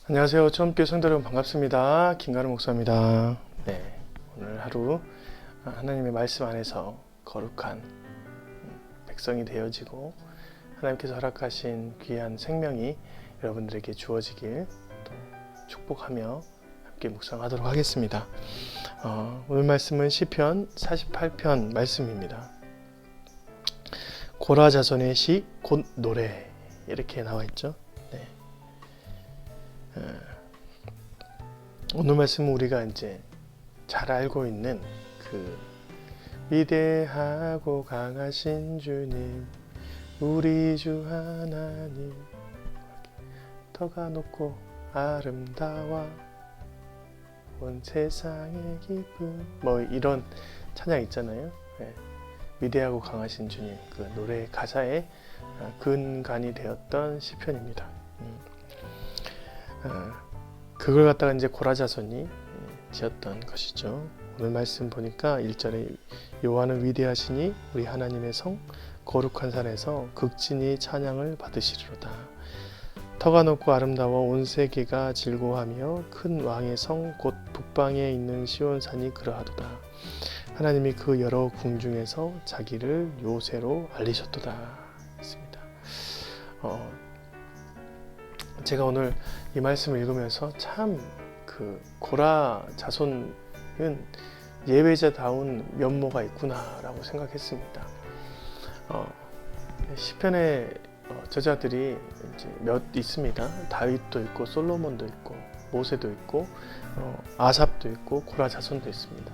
안녕하세요. 처음교 성도 여러분 반갑습니다. 김가루 목사입니다. 네, 오늘 하루 하나님의 말씀 안에서 거룩한 백성이 되어지고 하나님께서 허락하신 귀한 생명이 여러분들에게 주어지길 또 축복하며 함께 묵상하도록 하겠습니다. 오늘 말씀은 시편 48편 말씀입니다. 고라 자손의 시 곧 노래 이렇게 나와 있죠. 네. 오늘 말씀은 우리가 이제 잘 알고 있는 그 위대하고 강하신 주님, 우리 주 하나님, 터가 높고 아름다워 온 세상의 기쁨, 뭐 이런 찬양 있잖아요. 네. 위대하고 강하신 주님, 그 노래의 가사에 근간이 되었던 시편입니다. 그걸 갖다가 이제 고라 자손이 지었던 것이죠. 오늘 말씀 보니까 1절에 여호와는 위대하시니 우리 하나님의 성 거룩한 산에서 극진히 찬양을 받으시리로다. 터가 높고 아름다워 온 세계가 즐거워하며 큰 왕의 성 곧 북방에 있는 시온산이 그러하도다. 하나님이 그 여러 궁중에서 자기를 요새로 알리셨도다 했습니다. 제가 오늘 이 말씀을 읽으면서 참 그 고라 자손은 예배자다운 면모가 있구나라고 생각했습니다. 시편의 저자들이 이제 몇 있습니다. 다윗도 있고 솔로몬도 있고 모세도 있고 아삽도 있고 고라 자손도 있습니다.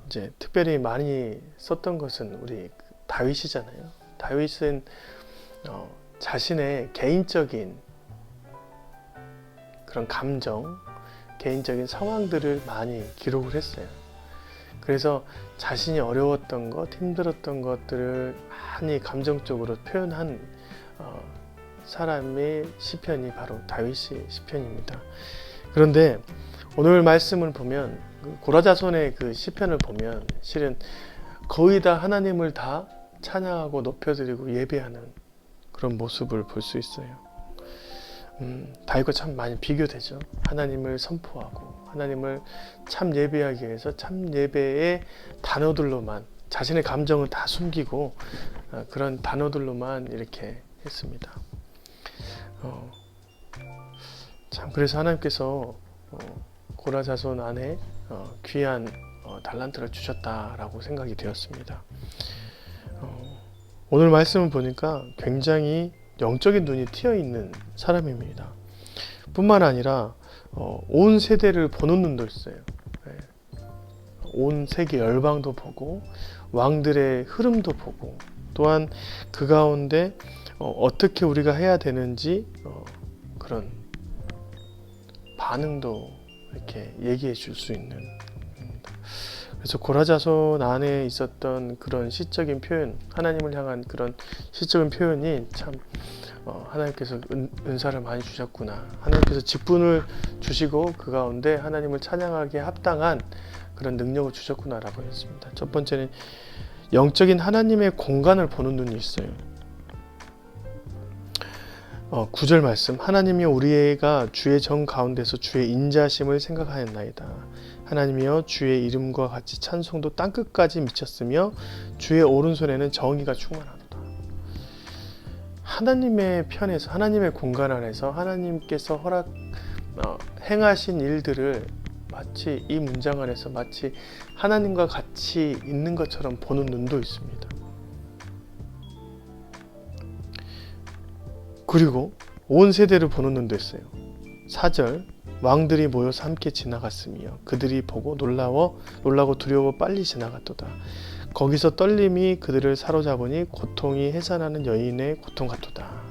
이제 특별히 많이 썼던 것은 우리 다윗이잖아요. 다윗은 자신의 개인적인 그런 감정, 개인적인 상황들을 많이 기록을 했어요. 그래서 자신이 어려웠던 것, 힘들었던 것들을 많이 감정적으로 표현한 사람의 시편이 바로 다윗의 시편입니다. 그런데 오늘 말씀을 보면 고라 자손의 그 시편을 보면 실은 거의 다 하나님을 다 찬양하고 높여드리고 예배하는 그런 모습을 볼 수 있어요. 다윗과 참 많이 비교되죠. 하나님을 선포하고 하나님을 참 예배하기 위해서 참 예배의 단어들로만 자신의 감정은 다 숨기고 그런 단어들로만 이렇게 했습니다. 참 그래서 하나님께서 고라 자손 안에 귀한 달란트를 주셨다라고 생각이 되었습니다. 오늘 말씀을 보니까 굉장히 영적인 눈이 트여 있는 사람입니다. 뿐만 아니라 온 세대를 보는 눈도 있어요. 온 세계 열방도 보고 왕들의 흐름도 보고 또한 그 가운데 어떻게 우리가 해야 되는지 그런 반응도 이렇게 얘기해 줄 수 있는. 그래서 고라 자손 안에 있었던 그런 시적인 표현, 하나님을 향한 그런 시적인 표현이 참 하나님께서 은사를 많이 주셨구나. 하나님께서 직분을 주시고 그 가운데 하나님을 찬양하기에 합당한 그런 능력을 주셨구나라고 했습니다. 첫 번째는 영적인 하나님의 공간을 보는 눈이 있어요. 9절 말씀, 하나님이 우리가 주의 정 가운데서 주의 인자심을 생각하였나이다. 하나님이여 주의 이름과 같이 찬송도 땅끝까지 미쳤으며 주의 오른손에는 정의가 충만하도다. 하나님의 편에서 하나님의 공간 안에서 하나님께서 행하신 일들을 마치 이 문장 안에서 마치 하나님과 같이 있는 것처럼 보는 눈도 있습니다. 그리고 온 세대를 보는 눈도 있어요. 4절, 왕들이 모여서 함께 지나갔으며 그들이 보고 놀라고 두려워 빨리 지나갔도다. 거기서 떨림이 그들을 사로잡으니 고통이 해산하는 여인의 고통 같도다.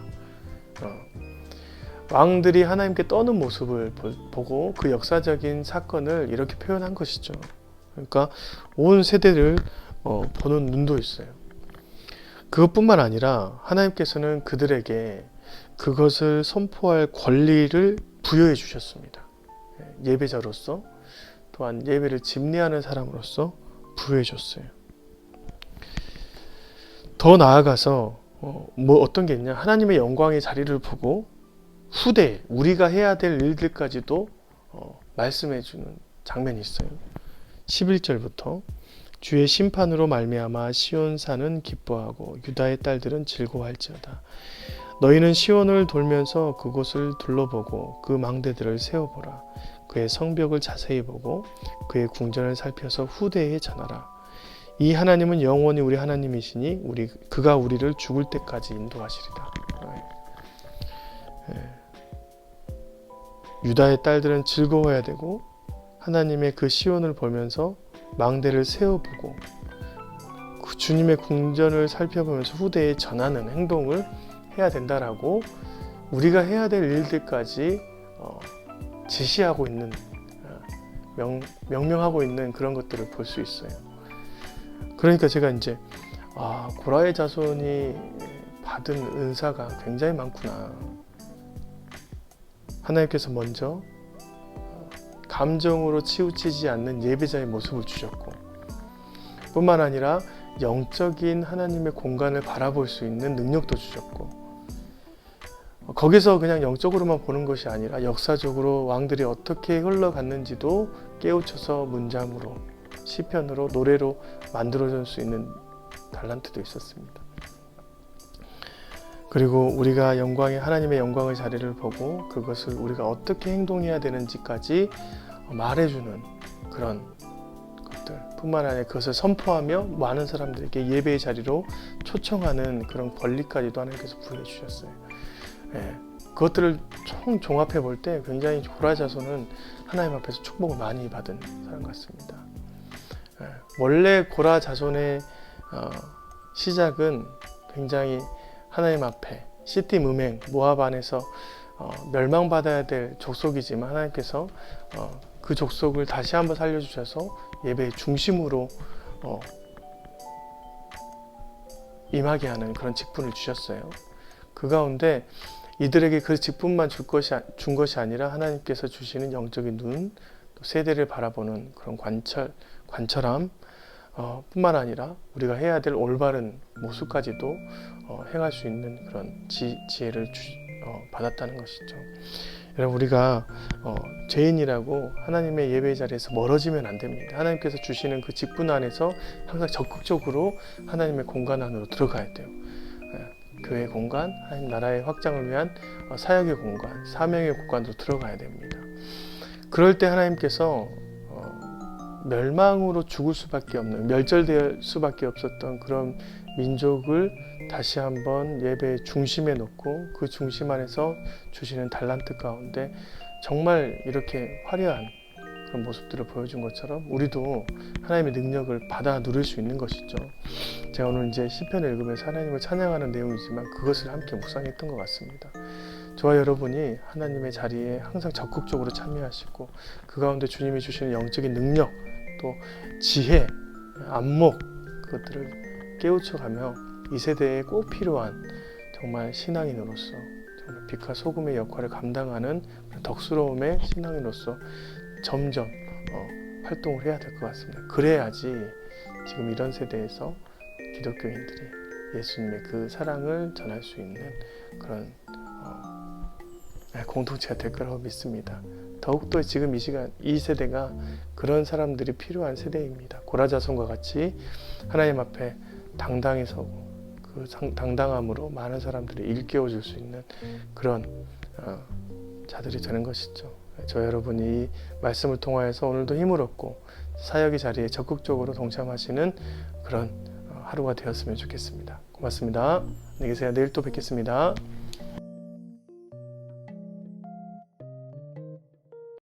왕들이 하나님께 떠는 모습을 보고 그 역사적인 사건을 이렇게 표현한 것이죠. 그러니까 온 세대를 보는 눈도 있어요. 그것뿐만 아니라 하나님께서는 그들에게 그것을 선포할 권리를 부여해 주셨습니다. 예배자로서 또한 예배를 집례하는 사람으로서 부여해 줬어요. 더 나아가서 어떤 게 있냐, 하나님의 영광의 자리를 보고 후대 우리가 해야 될 일들까지도 말씀해 주는 장면이 있어요. 11절부터 주의 심판으로 말미암아 시온산은 기뻐하고 유다의 딸들은 즐거워할지어다. 너희는 시온을 돌면서 그곳을 둘러보고 그 망대들을 세워보라. 그의 성벽을 자세히 보고 그의 궁전을 살펴서 후대에 전하라. 이 하나님은 영원히 우리 하나님이시니 그가 우리를 죽을 때까지 인도하시리라. 유다의 딸들은 즐거워해야 되고 하나님의 그 시온을 보면서 망대를 세워보고 그 주님의 궁전을 살펴보면서 후대에 전하는 행동을 해야 된다라고 우리가 해야 될 일들까지 지시하고 있는 명명하고 있는 그런 것들을 볼 수 있어요. 그러니까 제가 이제 고라의 자손이 받은 은사가 굉장히 많구나. 하나님께서 먼저 감정으로 치우치지 않는 예배자의 모습을 주셨고 뿐만 아니라 영적인 하나님의 공간을 바라볼 수 있는 능력도 주셨고 거기서 그냥 영적으로만 보는 것이 아니라 역사적으로 왕들이 어떻게 흘러갔는지도 깨우쳐서 문장으로 시편으로 노래로 만들어줄 수 있는 달란트도 있었습니다. 그리고 우리가 하나님의 영광의 자리를 보고 그것을 우리가 어떻게 행동해야 되는지까지 말해주는 그런 것들 뿐만 아니라 그것을 선포하며 많은 사람들에게 예배의 자리로 초청하는 그런 권리까지도 하나님께서 부여해 주셨어요. 그것들을 총 종합해 볼 때 굉장히 고라 자손은 하나님 앞에서 축복을 많이 받은 사람 같습니다. 원래 고라 자손의 시작은 굉장히 하나님 앞에 시팀 음행 모압 안에서 멸망받아야 될 족속이지만 하나님께서 그 족속을 다시 한번 살려주셔서 예배의 중심으로 임하게 하는 그런 직분을 주셨어요. 그 가운데 이들에게 그 직분만 준 것이 아니라 하나님께서 주시는 영적인 눈, 또 세대를 바라보는 그런 관철함 뿐만 아니라 우리가 해야 될 올바른 모습까지도 행할 수 있는 그런 지혜를 받았다는 것이죠. 여러분 우리가 죄인이라고 하나님의 예배 자리에서 멀어지면 안 됩니다. 하나님께서 주시는 그 직분 안에서 항상 적극적으로 하나님의 공간 안으로 들어가야 돼요. 교회 공간, 하나님 나라의 확장을 위한 사역의 공간, 사명의 공간으로 들어가야 됩니다. 그럴 때 하나님께서 멸망으로 죽을 수밖에 없는, 멸절될 수밖에 없었던 그런 민족을 다시 한번 예배의 중심에 놓고 그 중심 안에서 주시는 달란트 가운데 정말 이렇게 화려한 그런 모습들을 보여준 것처럼 우리도 하나님의 능력을 받아 누릴 수 있는 것이죠. 제가 오늘 이제 시편을 읽으면서 하나님을 찬양하는 내용이지만 그것을 함께 묵상했던 것 같습니다. 저와 여러분이 하나님의 자리에 항상 적극적으로 참여하시고 그 가운데 주님이 주시는 영적인 능력 또 지혜, 안목 그것들을 깨우쳐가며 이 세대에 꼭 필요한 정말 신앙인으로서 정말 빛과 소금의 역할을 감당하는 덕스러움의 신앙인으로서 점점 활동을 해야 될 것 같습니다. 그래야지 지금 이런 세대에서 기독교인들이 예수님의 그 사랑을 전할 수 있는 그런 공동체가 될 거라고 믿습니다. 더욱더 지금 이 시간 이 세대가 그런 사람들이 필요한 세대입니다. 고라자손과 같이 하나님 앞에 당당히 서고 그 당당함으로 많은 들이 일깨워 줄 수 있는 그런 자들이 되는 것이죠. 저 여러분이 이 말씀을 통하여서 오늘도 힘을 얻고 사역의 자리에 적극적으로 동참하시는 그런 하루가 되었으면 좋겠습니다. 고맙습니다. 안녕히 계세요. 내일 또 뵙겠습니다.